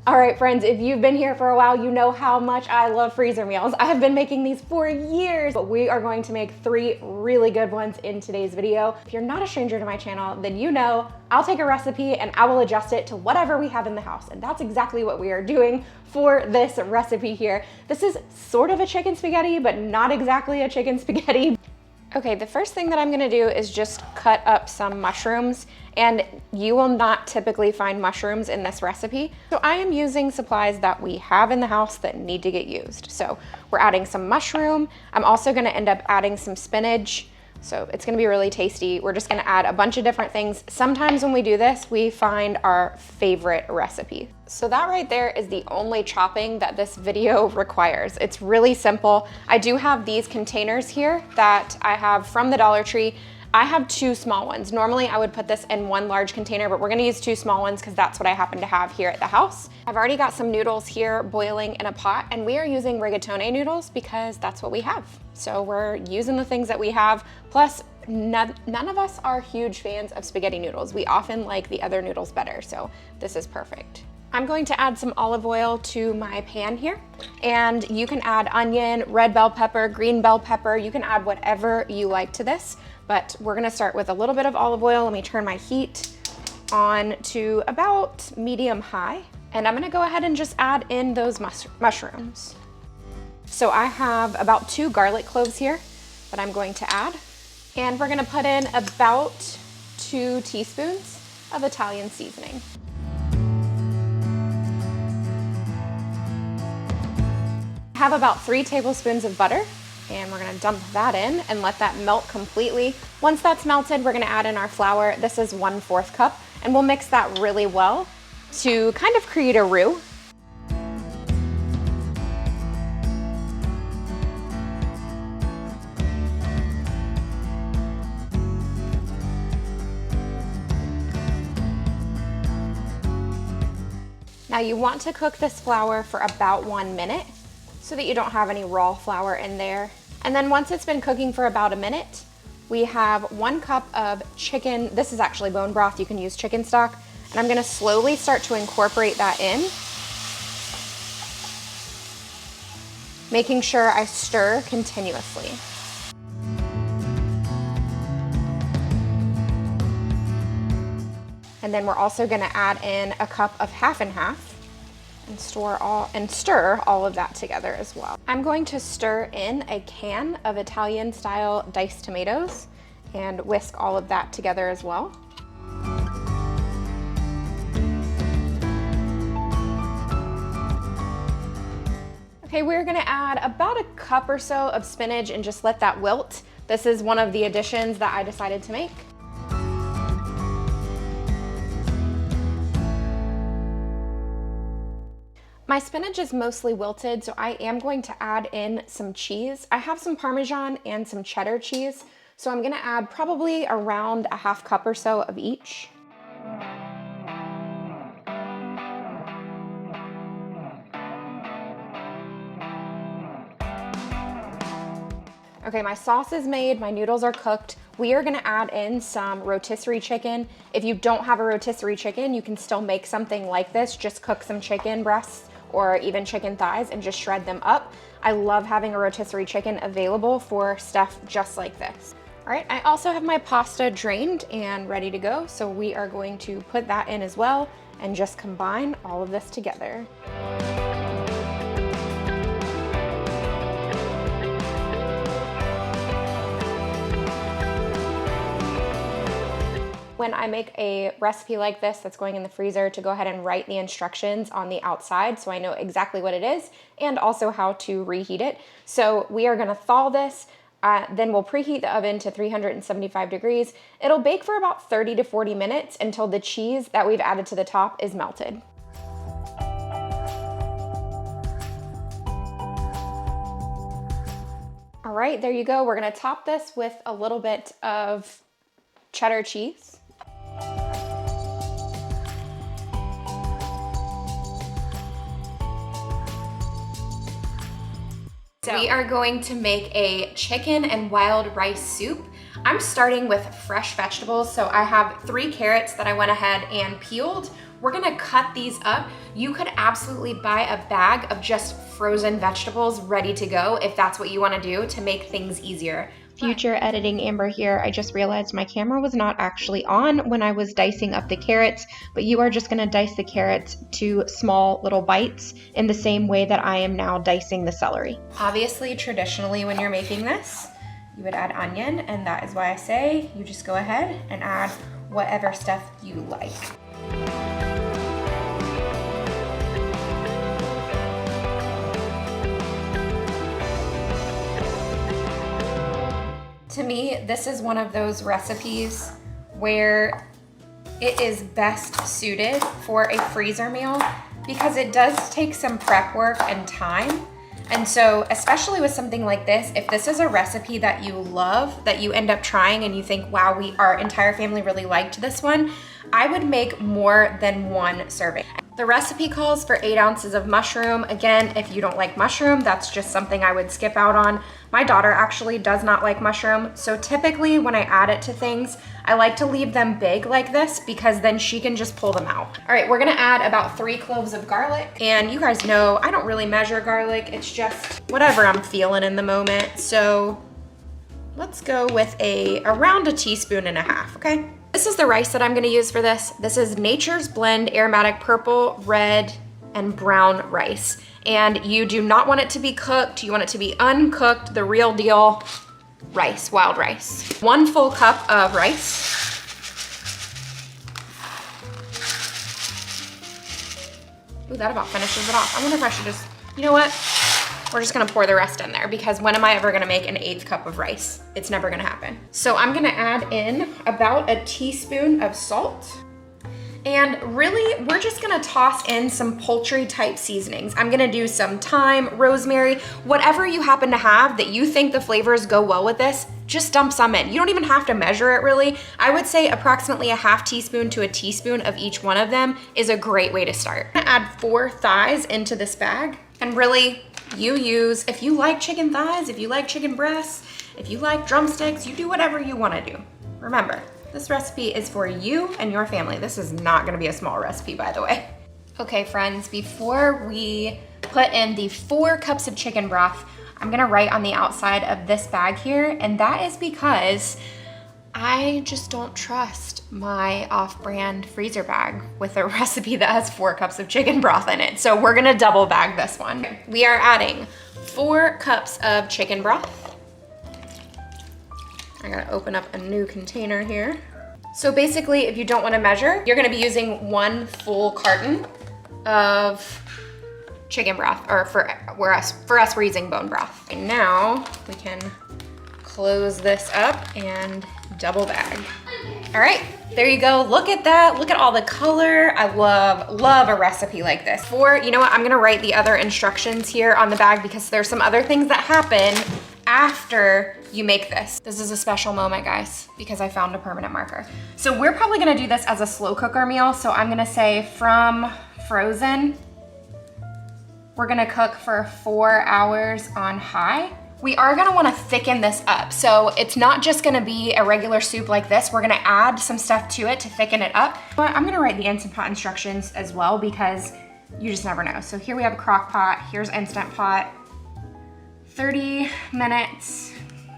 All right, friends, if you've been here for a while, you know how much I love freezer meals. I have been making these for years, but we are going to make 3 really good ones in today's video. If you're not a stranger to my channel, then you know I'll take a recipe and I will adjust it to whatever we have in the house. And that's exactly what we are doing for this recipe here. This is sort of a chicken spaghetti, but not exactly a chicken spaghetti. Okay, the first thing that I'm gonna do is just cut up some mushrooms, and you will not typically find mushrooms in this recipe. So I am using supplies that we have in the house that need to get used. So we're adding some mushroom. I'm also gonna end up adding some spinach. So it's gonna be really tasty. We're just gonna add a bunch of different things. Sometimes when we do this, we find our favorite recipe. So that right there is the only chopping that this video requires. It's really simple. I do have these containers here that I have from the Dollar Tree. I have 2 small ones. Normally I would put this in 1 large container, but we're gonna use 2 small ones because that's what I happen to have here at the house. I've already got some noodles here boiling in a pot, and we are using rigatoni noodles because that's what we have. So we're using the things that we have, plus none of us are huge fans of spaghetti noodles. We often like the other noodles better, so this is perfect. I'm going to add some olive oil to my pan here, and you can add onion, red bell pepper, green bell pepper. You can add whatever you like to this, but we're gonna start with a little bit of olive oil. Let me turn my heat on to about medium high, and I'm gonna go ahead and just add in those mushrooms. So I have about 2 garlic cloves here that I'm going to add, and we're gonna put in about 2 teaspoons of Italian seasoning. I have about 3 tablespoons of butter, and we're gonna dump that in and let that melt completely. Once that's melted, we're gonna add in our flour. This is 1/4 cup, and we'll mix that really well to kind of create a roux. Now you want to cook this flour for about 1 minute so that you don't have any raw flour in there. And then once it's been cooking for about a minute, we have 1 cup of chicken. This is actually bone broth. You can use chicken stock. And I'm gonna slowly start to incorporate that in, making sure I stir continuously. And then we're also gonna add in a cup of half and half and stir all of that together as well. I'm going to stir in a can of Italian style diced tomatoes and whisk all of that together as well. Okay, we're gonna add about a cup or so of spinach and just let that wilt. This is one of the additions that I decided to make. My spinach is mostly wilted, so I am going to add in some cheese. I have some Parmesan and some cheddar cheese, so I'm gonna add probably around a half cup or so of each. Okay, my sauce is made, my noodles are cooked. We are gonna add in some rotisserie chicken. If you don't have a rotisserie chicken, you can still make something like this. Just cook some chicken breasts or even chicken thighs and just shred them up. I love having a rotisserie chicken available for stuff just like this. All right, I also have my pasta drained and ready to go, so we are going to put that in as well and just combine all of this together. When I make a recipe like this that's going in the freezer, to go ahead and write the instructions on the outside so I know exactly what it is and also how to reheat it. So we are gonna thaw this, then we'll preheat the oven to 375 degrees. It'll bake for about 30 to 40 minutes until the cheese that we've added to the top is melted. All right, there you go. We're gonna top this with a little bit of cheddar cheese. We are going to make a chicken and wild rice soup. I'm starting with fresh vegetables, so I have 3 carrots that I went ahead and peeled. We're gonna cut these up. You could absolutely buy a bag of just frozen vegetables ready to go if that's what you wanna do to make things easier. Future editing Amber here. I just realized my camera was not actually on when I was dicing up the carrots, but you are just gonna dice the carrots to small little bites in the same way that I am now dicing the celery. Obviously, traditionally when you're making this, you would add onion, and that is why I say you just go ahead and add whatever stuff you like. To me, this is one of those recipes where it is best suited for a freezer meal because it does take some prep work and time. And so, especially with something like this, if this is a recipe that you love, that you end up trying and you think, wow, our entire family really liked this one, I would make more than one serving. The recipe calls for 8 ounces of mushroom. Again, if you don't like mushroom, that's just something I would skip out on. My daughter actually does not like mushroom, so typically when I add it to things, I like to leave them big like this because then she can just pull them out. All right, we're gonna add about 3 cloves of garlic. And you guys know, I don't really measure garlic. It's just whatever I'm feeling in the moment. So let's go with around 1.5 teaspoons, okay? This is the rice that I'm gonna use for this. This is Nature's Blend Aromatic Purple, Red, and Brown rice. And you do not want it to be cooked. You want it to be uncooked, the real deal rice, wild rice. 1 full cup of rice. Ooh, that about finishes it off. I wonder if I should just, you know what? We're just gonna pour the rest in there because when am I ever gonna make an 1/8 cup of rice? It's never gonna happen. So I'm gonna add in about 1 teaspoon of salt. And really, we're just gonna toss in some poultry type seasonings. I'm gonna do some thyme, rosemary, whatever you happen to have that you think the flavors go well with this, just dump some in. You don't even have to measure it really. I would say approximately 1/2 teaspoon to 1 teaspoon of each one of them is a great way to start. I'm gonna add 4 thighs into this bag. And really, you use, if you like chicken thighs, if you like chicken breasts, if you like drumsticks, you do whatever you wanna do. Remember, this recipe is for you and your family. This is not gonna be a small recipe, by the way. Okay, friends, before we put in the 4 cups of chicken broth, I'm gonna write on the outside of this bag here, and that is because I just don't trust my off-brand freezer bag with a recipe that has 4 cups of chicken broth in it. So we're gonna double bag this one. We are adding 4 cups of chicken broth. I'm gonna open up a new container here. So basically, if you don't wanna measure, you're gonna be using 1 full carton of chicken broth, or for us, we're using bone broth. And now we can close this up and double bag. All right, there you go. Look at that. Look at all the color. I love a recipe like this. You know what? I'm gonna write the other instructions here on the bag because there's some other things that happen after you make this. This is a special moment, guys, because I found a permanent marker. So we're probably gonna do this as a slow cooker meal. So I'm gonna say from frozen, we're gonna cook for 4 hours on high. We are gonna wanna thicken this up. So it's not just gonna be a regular soup like this. We're gonna add some stuff to it to thicken it up. But I'm gonna write the Instant Pot instructions as well because you just never know. So here we have a crock pot, here's Instant Pot. 30 minutes,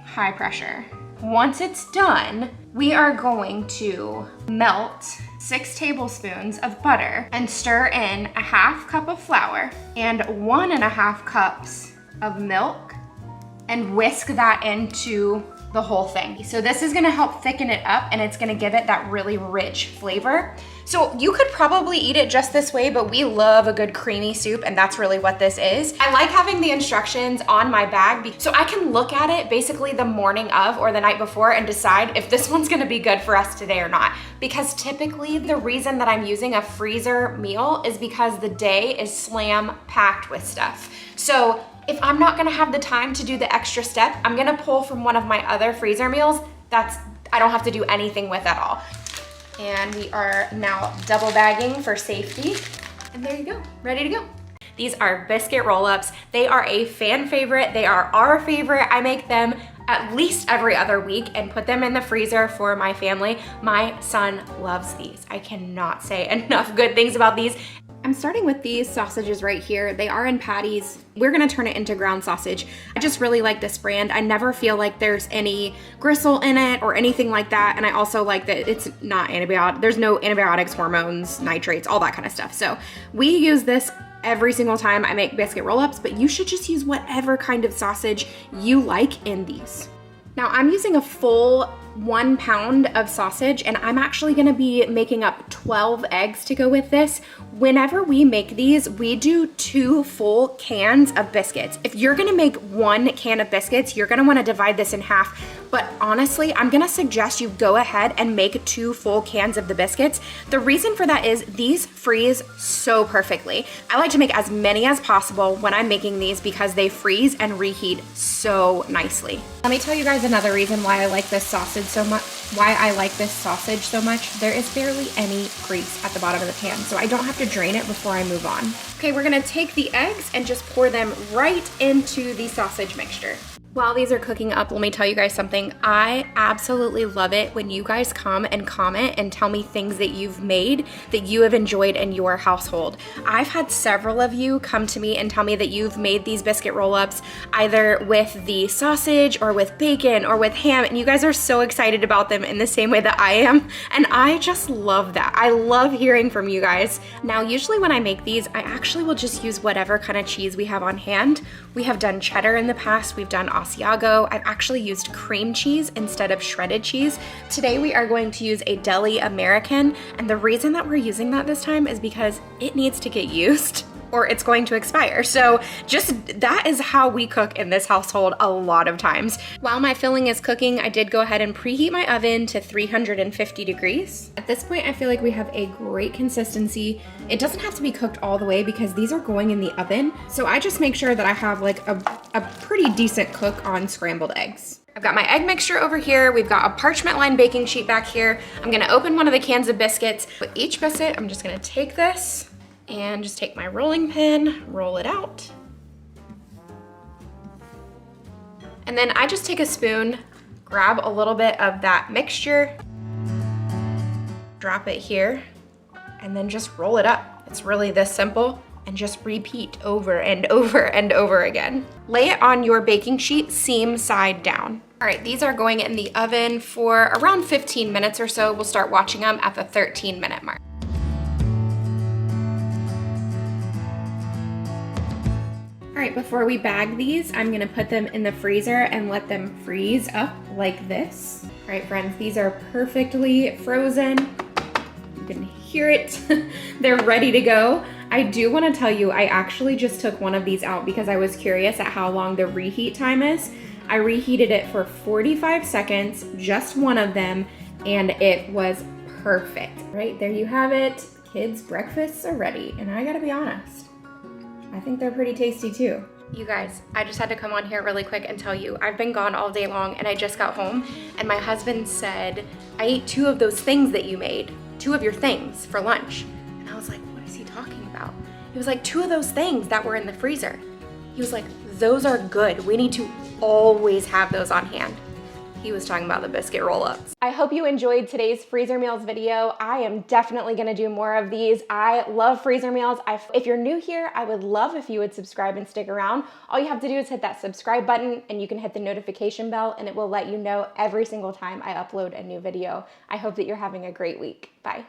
high pressure. Once it's done, we are going to melt 6 tablespoons of butter and stir in 1/2 cup of flour and 1.5 cups of milk and whisk that into the whole thing. So this is gonna help thicken it up and it's gonna give it that really rich flavor. So you could probably eat it just this way, but we love a good creamy soup and that's really what this is. I like having the instructions on my bag so I can look at it basically the morning of or the night before and decide if this one's gonna be good for us today or not. Because typically the reason that I'm using a freezer meal is because the day is slam packed with stuff. So if I'm not gonna have the time to do the extra step, I'm gonna pull from one of my other freezer meals I don't have to do anything with at all. And we are now double bagging for safety. And there you go, ready to go. These are biscuit roll-ups. They are a fan favorite. They are our favorite. I make them at least every other week and put them in the freezer for my family. My son loves these. I cannot say enough good things about these. I'm starting with these sausages right here. They are in patties. We're gonna turn it into ground sausage. I just really like this brand. I never feel like there's any gristle in it or anything like that. And I also like that it's not antibiotic. There's no antibiotics, hormones, nitrates, all that kind of stuff. So we use this every single time I make biscuit roll-ups, but you should just use whatever kind of sausage you like in these. Now I'm using a full 1 pound of sausage, and I'm actually gonna be making up 12 eggs to go with this. Whenever we make these, we do 2 full cans of biscuits. If you're gonna make 1 can of biscuits, you're gonna wanna divide this in half. But honestly, I'm gonna suggest you go ahead and make 2 full cans of the biscuits. The reason for that is these freeze so perfectly. I like to make as many as possible when I'm making these because they freeze and reheat so nicely. Let me tell you guys another reason why I like this sausage so much, There is barely any grease at the bottom of the pan, so I don't have to drain it before I move on. Okay, we're gonna take the eggs and just pour them right into the sausage mixture. While these are cooking up, let me tell you guys something. I absolutely love it when you guys come and comment and tell me things that you've made that you have enjoyed in your household. I've had several of you come to me and tell me that you've made these biscuit roll-ups either with the sausage or with bacon or with ham, and you guys are so excited about them in the same way that I am, and I just love that. I love hearing from you guys. Now, usually when I make these, I actually will just use whatever kind of cheese we have on hand. We have done cheddar in the past, we've done Asiago. I've actually used cream cheese instead of shredded cheese. Today we are going to use a deli American, and the reason that we're using that this time is because it needs to get used or it's going to expire. So just that is how we cook in this household a lot of times. While my filling is cooking, I did go ahead and preheat my oven to 350 degrees. At this point, I feel like we have a great consistency. It doesn't have to be cooked all the way because these are going in the oven. So I just make sure that I have like a pretty decent cook on scrambled eggs. I've got my egg mixture over here. We've got a parchment lined baking sheet back here. I'm gonna open one of the cans of biscuits. With each biscuit, I'm just gonna take this and just take my rolling pin, roll it out. And then I just take a spoon, grab a little bit of that mixture, drop it here, and then just roll it up. It's really this simple, and just repeat over and over and over again. Lay it on your baking sheet, seam side down. All right, these are going in the oven for around 15 minutes or so. We'll start watching them at the 13-minute mark. All right, before we bag these, I'm gonna put them in the freezer and let them freeze up like this. All right, friends, these are perfectly frozen. You can hear it. They're ready to go. I do wanna tell you, I actually just took one of these out because I was curious at how long the reheat time is. I reheated it for 45 seconds, just one of them, and it was perfect. Right, there you have it. Kids' breakfasts are ready, and I gotta be honest, I think they're pretty tasty too. You guys, I just had to come on here really quick and tell you, I've been gone all day long and I just got home and my husband said, I ate 2 of those things that you made, 2 of your things for lunch. And I was like, what is he talking about? He was like, 2 of those things that were in the freezer. He was like, those are good. We need to always have those on hand. He was talking about the biscuit roll-ups. I hope you enjoyed today's freezer meals video. I am definitely gonna do more of these. I love freezer meals. If you're new here, I would love if you would subscribe and stick around. All you have to do is hit that subscribe button and you can hit the notification bell and it will let you know every single time I upload a new video. I hope that you're having a great week. Bye.